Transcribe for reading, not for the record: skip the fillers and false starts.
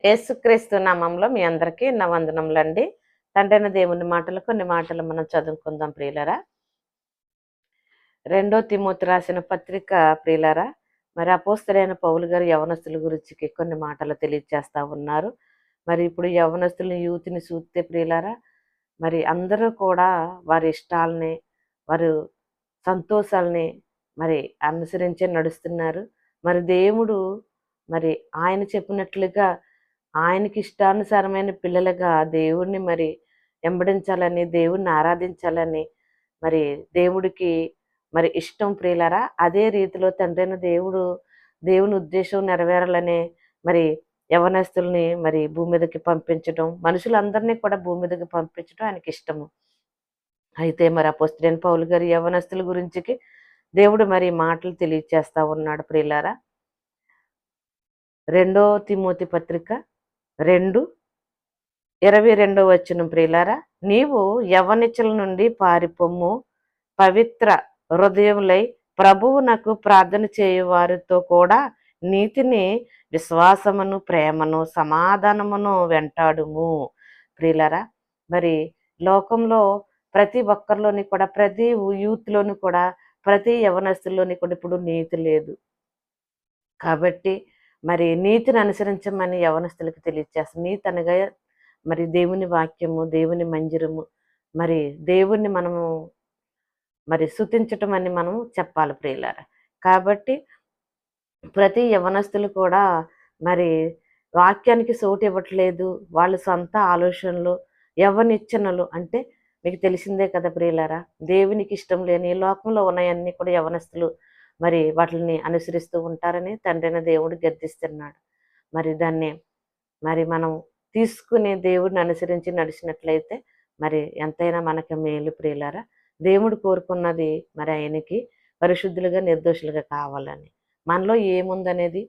యేసుక్రీస్తు నామంలో మీ అందరికీ నా వందనములండి. తండ్రైన దేవుని మాటలు కొన్ని మాటలు మనం చదువుకుందాం ప్రియులరా. 2 తిమోతి రాసిన పత్రిక ప్రియులరా. మరి అపోస్తలుడైన పౌలు గారు యవనస్తుల గురించి కొన్ని మాటలు తెలియజేస్తా ఉన్నారు. మరి ఇప్పుడు యవనస్తులని యూత్‌ని చూస్తే ప్రియులారా, మరి అందరూ కూడా వారి ఇష్టాలని, వారు సంతోషాలని మరి అనుసరించే నడుస్తున్నారు. మరి దేవుడు మరి ఆయన చెప్పినట్లుగా ఆయనకి ఇష్టానుసారమైన పిల్లలుగా దేవుణ్ణి మరి వెంబడించాలని, దేవుణ్ణి ఆరాధించాలని మరి దేవుడికి మరి ఇష్టం ప్రియులారా. అదే రీతిలో తండ్రైన దేవుని ఉద్దేశం నెరవేరాలనే మరి యవనస్తుల్ని మరి భూమి మీదకి పంపించడం, మనుషులందరినీ కూడా భూమి మీదకి పంపించడం ఆయనకిష్టము. అయితే మరి అపోస్తలుడైన పౌలు గారు యవ్వనస్తుల గురించికి దేవుడు మరి మాటలు తెలియచేస్తా ఉన్నాడు ప్రియులారా. 2 తిమోతి పత్రిక 2:22 ప్రియులారా. నీవు యవ్వనిచ్చల నుండి పారిపొమ్ము, పవిత్ర హృదయములై ప్రభువునకు ప్రార్థన చేయు వారితో కూడా నీతిని, విశ్వాసమును, ప్రేమను, సమాధానమును వెంటాడుము. ప్రియులారా, మరి లోకంలో ప్రతి ఒక్కరిలోని కూడా, ప్రతి యూత్‌లోని కూడా, ప్రతి యవనస్తుల్లోని కూడా ఇప్పుడు నీతి లేదు. కాబట్టి మరి నీతిని అనుసరించమని యవనస్తులకు తెలియజేస్తుంది. నీతి అనగా మరి దేవుని వాక్యము, దేవుని మందిరము, మరి దేవుణ్ణి మనము మరి స్తుతించటం అని మనం చెప్పాలి ప్రియులారా. కాబట్టి ప్రతి యవనస్తులు కూడా మరి వాక్యానికి చోటు ఇవ్వట్లేదు. వాళ్ళ సొంత ఆలోచనలు, యవ్వనిచ్చనలు అంటే మీకు తెలిసిందే కదా ప్రియులారా. దేవునికి ఇష్టం లేని ఈ లోకంలో ఉన్నయన్నీ కూడా యవనస్తులు మరి వాటిని అనుసరిస్తూ ఉంటారని తండ్రైన దేవుడు గద్దిస్తున్నాడు. మరి దాన్ని మరి మనం తీసుకుని దేవుడిని అనుసరించి నడిచినట్లయితే మరి ఎంతైనా మనకి మేలు ప్రియులారా. దేవుడు కోరుకున్నది మరి ఆయనకి పరిశుద్ధులుగా, నిర్దోషులుగా కావాలని. మనలో ఏముందనేది